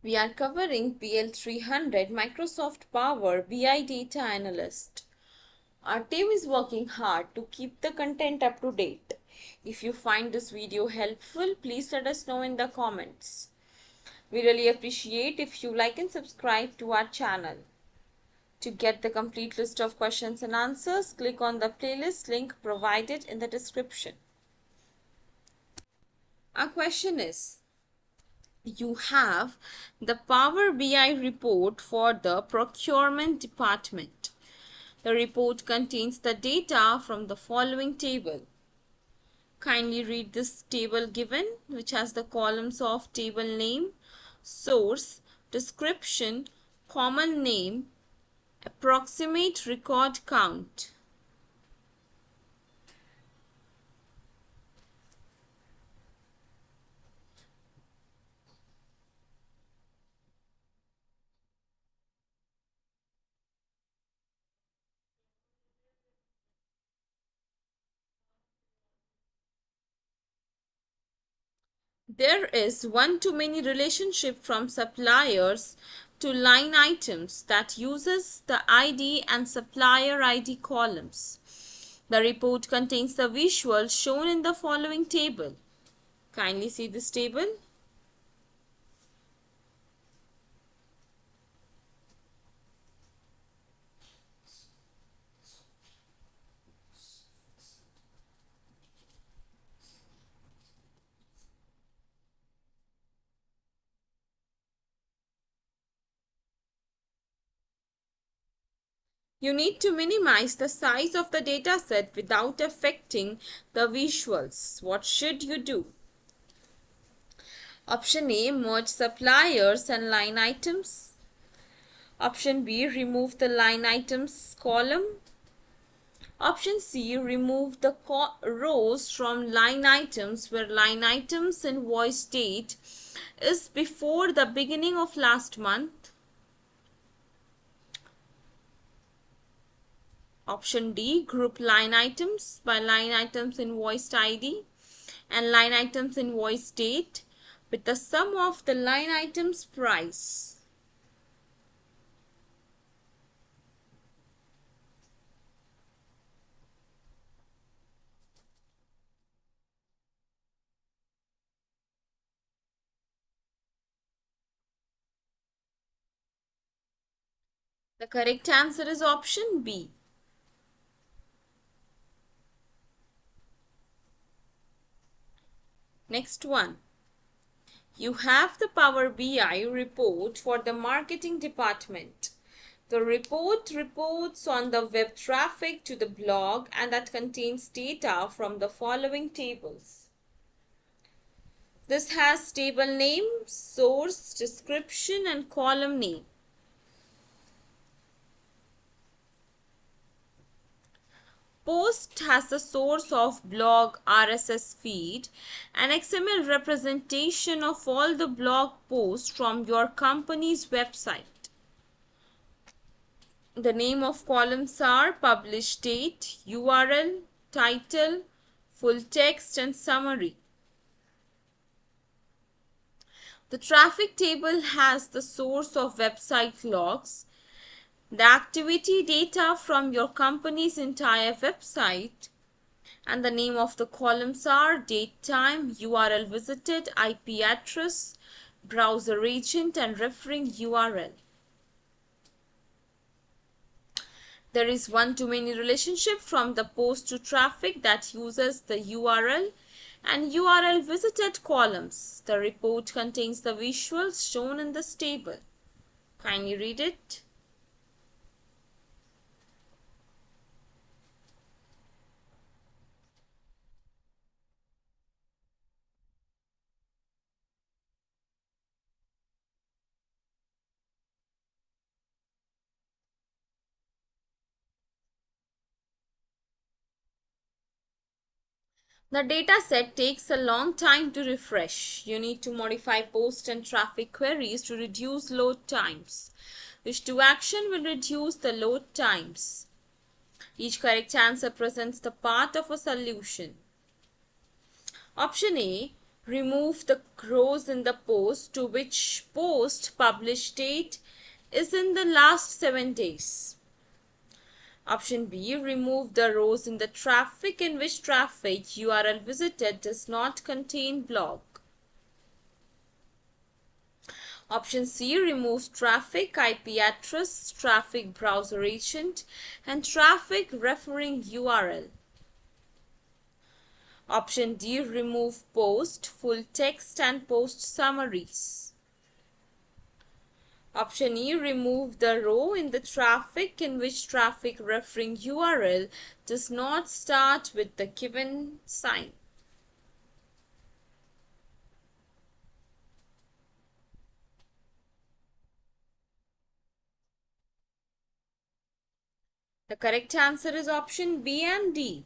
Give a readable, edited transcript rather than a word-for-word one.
We are covering PL-300 Microsoft Power BI Data Analyst. Our team is working hard to keep the content up to date. If you find this video helpful, please let us know in the comments. We really appreciate if you like and subscribe to our channel. To get the complete list of questions and answers, click on the playlist link provided in the description. Our question is, you have the Power BI report for the procurement department. The report contains the data from the following table. Kindly read this table given, which has the columns of table name, source, description, common name, approximate record count. There is one-to-many relationship from suppliers to line items that uses the ID and supplier ID columns. The report contains the visuals shown in the following table. Kindly see this table. You need to minimize the size of the dataset without affecting the visuals. What should you do? Option A, merge suppliers and line items. Option B, remove the line items column. Option C, remove the rows from line items where line items invoice date is before the beginning of last month. Option D, group line items by line items invoiced ID and line items invoice date with the sum of the line items price. The correct answer is option B. Next one. You have the Power BI report for the marketing department. The report reports on the web traffic to the blog and that contains data from the following tables. This has table name, source, description and column name. Post has the source of blog RSS feed, an XML representation of all the blog posts from your company's website. The name of columns are publish date, URL, title, full text and summary. The traffic table has the source of website logs, the activity data from your company's entire website, and the name of the columns are date, time, URL visited, IP address, browser agent and referring URL. There is one-to-many relationship from the post to traffic that uses the URL and URL visited columns. The report contains the visuals shown in this table. Kindly read it. The dataset takes a long time to refresh. You need to modify post and traffic queries to reduce load times. Which two action will reduce the load times? Each correct answer presents the part of a solution. Option A, Remove the rows in the post to which post publish date is in the last 7 days. Option B. Remove the rows in the traffic in which traffic URL visited does not contain blog. Option C removes traffic IP address, traffic browser agent, and traffic referring URL. Option D remove post, full text, and post summaries. Option E remove the row in the traffic in which traffic referring URL does not start with the given sign. The correct answer is option B and D.